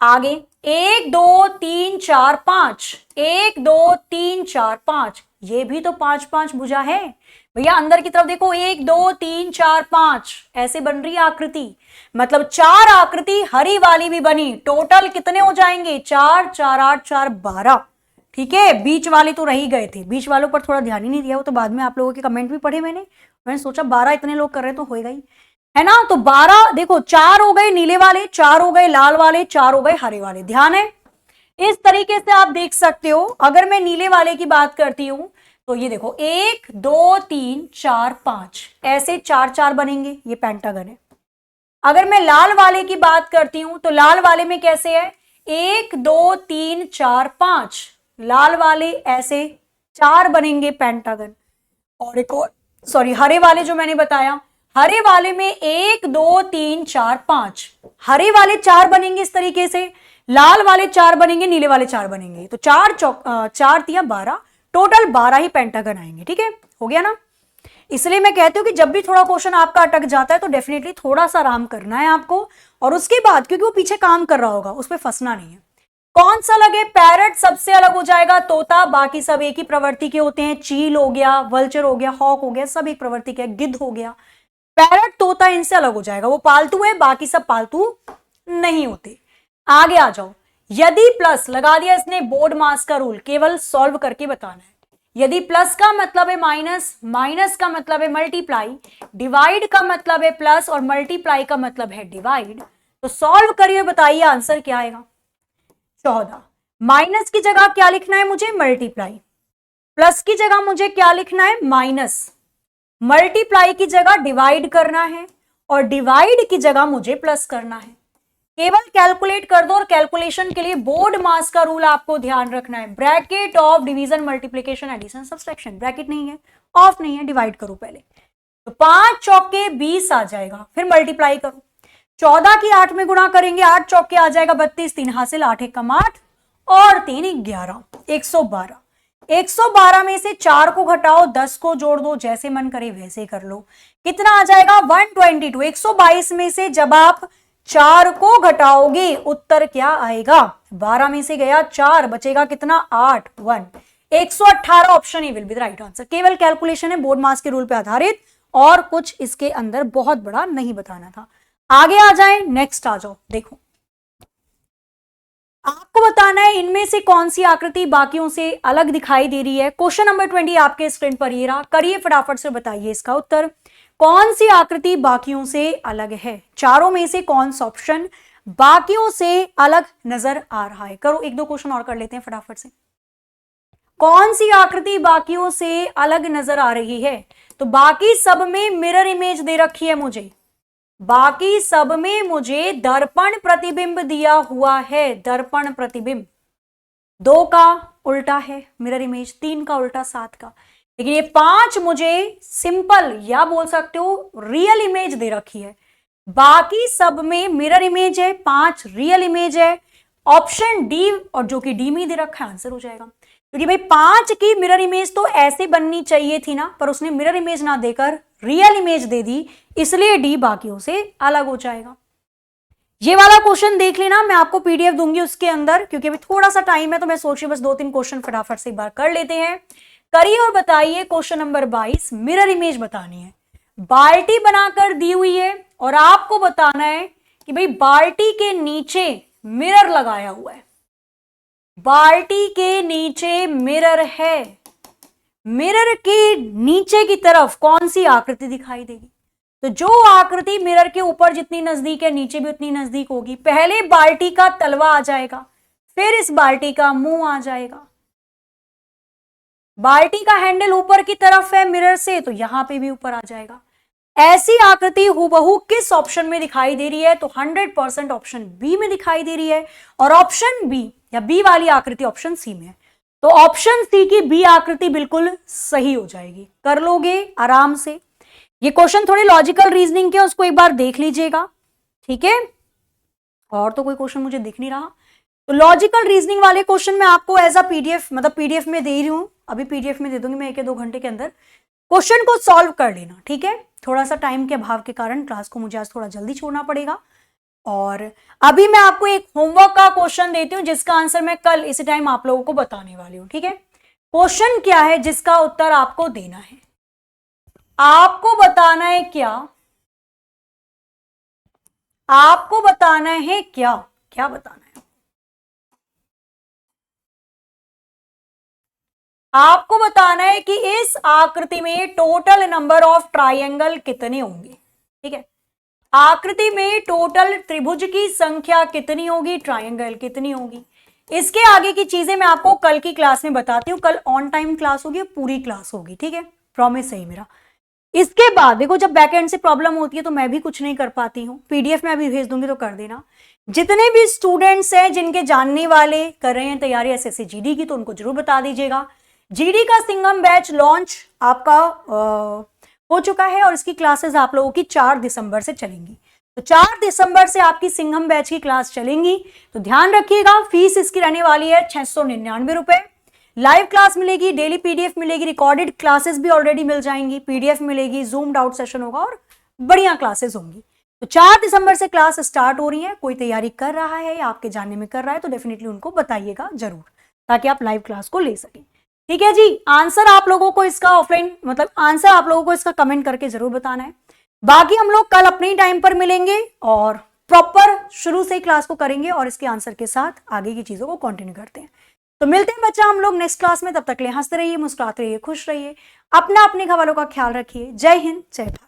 आगे 1 2 3 4 5, 1 2 3 4 5, ये भी तो 5 5 भुजा है भैया। अंदर की तरफ देखो, 1 2 3 4 5 ऐसे बन रही है आकृति, मतलब 4 आकृति हरी वाली भी बनी। टोटल कितने हो जाएंगे? 4 4 8 4 12, ठीक है। बीच वाले तो रह ही गए थे, बीच वालों पर थोड़ा ध्यान ही नहीं दिया, वो तो बाद में आप लोगों के कमेंट भी पढ़े मैंने सोचा 12 इतने लोग कर रहे तो होएगा ही, है ना। तो 12 देखो, 4 हो गए नीले वाले, 4 हो गए लाल वाले, 4 हो गए हरे वाले, ध्यान है। इस तरीके से आप देख सकते हो। अगर मैं नीले वाले की बात करती हूं तो ये देखो 1 2 3 4 5 ऐसे 4 4 बनेंगे, ये पेंटागन है। अगर मैं लाल वाले की बात करती हूं तो लाल वाले में कैसे है 1 2 3 4 5, लाल वाले ऐसे 4 बनेंगे पेंटागन। और एक और सॉरी हरे वाले जो मैंने बताया, हरे वाले में 1 2 3 4 5, हरे वाले 4 बनेंगे इस तरीके से, लाल वाले 4 बनेंगे, नीले वाले 4 बनेंगे। तो 4 तिया 12, टोटल 12 ही पेंटागन आएंगे। ठीक है, हो गया ना। इसलिए मैं कहती हूं कि जब भी थोड़ा क्वेश्चन आपका अटक जाता है तो डेफिनेटली थोड़ा सा आराम करना है आपको, और उसके बाद क्योंकि वो पीछे काम कर रहा होगा उस पर फंसना नहीं है। कौन सा लगे, पैरट सबसे अलग हो जाएगा, तोता, बाकी सब एक ही प्रवृत्ति के होते हैं। चील हो गया, वल्चर हो गया, हॉक हो गया, सब एक प्रवृत्ति के, गिद्ध हो गया। पैरट तोता इनसे अलग हो जाएगा, वो पालतू है, बाकी सब पालतू नहीं होते। आगे आ जाओ। यदि प्लस लगा दिया इसने, बोर्ड मास का रूल, केवल सॉल्व करके बताना है। यदि प्लस का मतलब है माइनस, माइनस का मतलब है मल्टीप्लाई, डिवाइड का मतलब है प्लस और मल्टीप्लाई का मतलब है डिवाइड, तो सॉल्व करिए, बताइए आंसर क्या आएगा। 14। माइनस की जगह क्या लिखना है मुझे, मल्टीप्लाई। प्लस की जगह मुझे क्या लिखना है, माइनस। मल्टीप्लाई की जगह डिवाइड करना है, और डिवाइड की जगह मुझे प्लस करना है। केवल कैलकुलेट कर दो, और कैलकुलेशन के लिए बोर्ड मास का रूल आपको ध्यान रखना है। Bracket of division, multiplication, addition, subtraction, bracket नहीं है, ऑफ नहीं है, डिवाइड करो पहले। तो 5 चौके 20 आ जाएगा, फिर मल्टीप्लाई करो। 14 की 8 में गुणा करेंगे, 8 चौके आ जाएगा 32, 3 हासिल, 8 एक कम 8 और 3 11, 112। 112 में से 4 को घटाओ, 10 को जोड़ दो, जैसे मन करे वैसे कर लो। कितना आ जाएगा 122। 122 में से जब आप 4 को घटाओगे उत्तर क्या आएगा, 12 में से गया 4, बचेगा कितना 8, 1, 118 option he will be the right answer. केवल कैलकुलेशन है, बोर्ड मास के रूल पे आधारित, और कुछ इसके अंदर बहुत बड़ा नहीं बताना था। आगे आ जाए, नेक्स्ट आ जाओ। देखो आपको बताना है इनमें से कौन सी आकृति बाकियों से अलग दिखाई दे रही है। क्वेश्चन नंबर 20 आपके स्क्रीन पर ये रहा, करिए फटाफट से, बताइए इसका उत्तर। कौन सी आकृति बाकियों से अलग है, चारों में से कौन सा ऑप्शन बाकियों से अलग नजर आ रहा है। करो, एक दो क्वेश्चन और कर लेते हैं फटाफट से। कौन सी आकृति बाकियों से अलग नजर आ रही है, तो बाकी सब में मिरर इमेज दे रखी है मुझे, बाकी सब में मुझे दर्पण प्रतिबिंब दिया हुआ है। दर्पण प्रतिबिंब 2 का उल्टा है मिरर इमेज, 3 का उल्टा 7 का, लेकिन ये 5 मुझे सिंपल या बोल सकते हो रियल इमेज दे रखी है। बाकी सब में मिरर इमेज है, 5 रियल इमेज है। ऑप्शन डी, और जो कि डी में दे रखा है, आंसर हो जाएगा। क्योंकि भाई 5 की मिरर इमेज तो ऐसे बननी चाहिए थी ना, पर उसने मिरर इमेज ना देकर रियल इमेज दे दी, इसलिए डी बाकियों से अलग हो जाएगा। ये वाला क्वेश्चन देख लेना, मैं आपको पीडीएफ दूंगी उसके अंदर, क्योंकि अभी थोड़ा सा टाइम है, तो मैं सोच रही बस 2-3 क्वेश्चन फटाफट से एक बार कर लेते हैं। करिए और बताइए। क्वेश्चन नंबर 22, मिरर इमेज बतानी है। बाल्टी बनाकर दी हुई है और आपको बताना है कि भाई बाल्टी के नीचे मिरर लगाया हुआ है, बाल्टी के नीचे मिरर है, मिरर के नीचे की तरफ कौन सी आकृति दिखाई देगी। तो जो आकृति मिरर के ऊपर जितनी नजदीक है, नीचे भी उतनी नजदीक होगी। पहले बाल्टी का तलवा आ जाएगा, फिर इस बाल्टी का मुंह आ जाएगा। बाल्टी का हैंडल ऊपर की तरफ है मिरर से, तो यहां पे भी ऊपर आ जाएगा। ऐसी आकृति हूबहू किस ऑप्शन में दिखाई दे रही है, तो 100% ऑप्शन बी में दिखाई दे रही है, और ऑप्शन बी या बी वाली आकृति ऑप्शन सी में है। तो ऑप्शन सी की बी आकृति बिल्कुल सही हो जाएगी। कर लोगे आराम से। ये क्वेश्चन थोड़ी लॉजिकल रीजनिंग के, उसको एक बार देख लीजिएगा, ठीक है। और तो कोई क्वेश्चन मुझे दिख नहीं रहा, तो लॉजिकल रीजनिंग वाले क्वेश्चन मैं आपको एज अ पीडीएफ, मतलब पीडीएफ में दे रही हूं, अभी पीडीएफ में दे दूंगी मैं 1 या 2 घंटे के अंदर। क्वेश्चन को सॉल्व कर लेना, ठीक है। थोड़ा सा टाइम के अभाव के कारण क्लास को मुझे आज थोड़ा जल्दी छोड़ना पड़ेगा। और अभी मैं आपको एक होमवर्क का क्वेश्चन देती हूं, जिसका आंसर मैं कल इसी टाइम आप लोगों को बताने वाली हूं, ठीक है। क्वेश्चन क्या है जिसका उत्तर आपको देना है, आपको बताना है क्या, आपको बताना है क्या, क्या बताना है आपको बताना है कि इस आकृति में टोटल नंबर ऑफ ट्रायंगल कितने होंगे, ठीक है। आकृति में टोटल त्रिभुज की संख्या कितनी होगी, ट्रायंगल कितनी होगी। इसके आगे की चीजें मैं आपको कल की क्लास में बताती हूँ। कल ऑन टाइम क्लास होगी, पूरी क्लास होगी, ठीक है, प्रॉमिस है मेरा। इसके बाद देखो, जब बैकएंड से प्रॉब्लम होती है तो मैं भी कुछ नहीं कर पाती हूँ, पीडीएफ में अभी भेज दूंगी तो कर देना। जितने भी स्टूडेंट्स हैं जिनके जानने वाले कर रहे हैं तैयारी एसएससी जीडी की, तो उनको जरूर बता दीजिएगा। जीडी का सिंघम बैच लॉन्च आपका हो चुका है और इसकी क्लासेस आप लोगों की 4 दिसंबर से चलेंगी। तो 4 दिसंबर से आपकी सिंघम बैच की क्लास चलेंगी, तो ध्यान रखिएगा। फीस इसकी रहने वाली है 699 रुपए। लाइव क्लास मिलेगी, डेली पीडीएफ मिलेगी, रिकॉर्डेड क्लासेस भी ऑलरेडी मिल जाएंगी, पीडीएफ मिलेगी, जूम आउट सेशन होगा और बढ़िया क्लासेस होंगी। तो 4 दिसंबर से क्लास स्टार्ट हो रही है। कोई तैयारी कर रहा है या आपके जानने में कर रहा है तो डेफिनेटली उनको बताइएगा जरूर, ताकि आप लाइव क्लास को ले सकें। ठीक है जी, आंसर आप लोगों को इसका ऑफलाइन मतलब आंसर आप लोगों को इसका कमेंट करके जरूर बताना है। बाकी हम लोग कल अपने ही टाइम पर मिलेंगे और प्रॉपर शुरू से ही क्लास को करेंगे और इसके आंसर के साथ आगे की चीजों को कंटिन्यू करते हैं। तो मिलते हैं बच्चा हम लोग नेक्स्ट क्लास में। तब तक ले हंसते रहिए, मुस्कुराते रहिए, खुश रहिए, अपने हवालों का ख्याल रखिए। जय हिंद, जय भारत।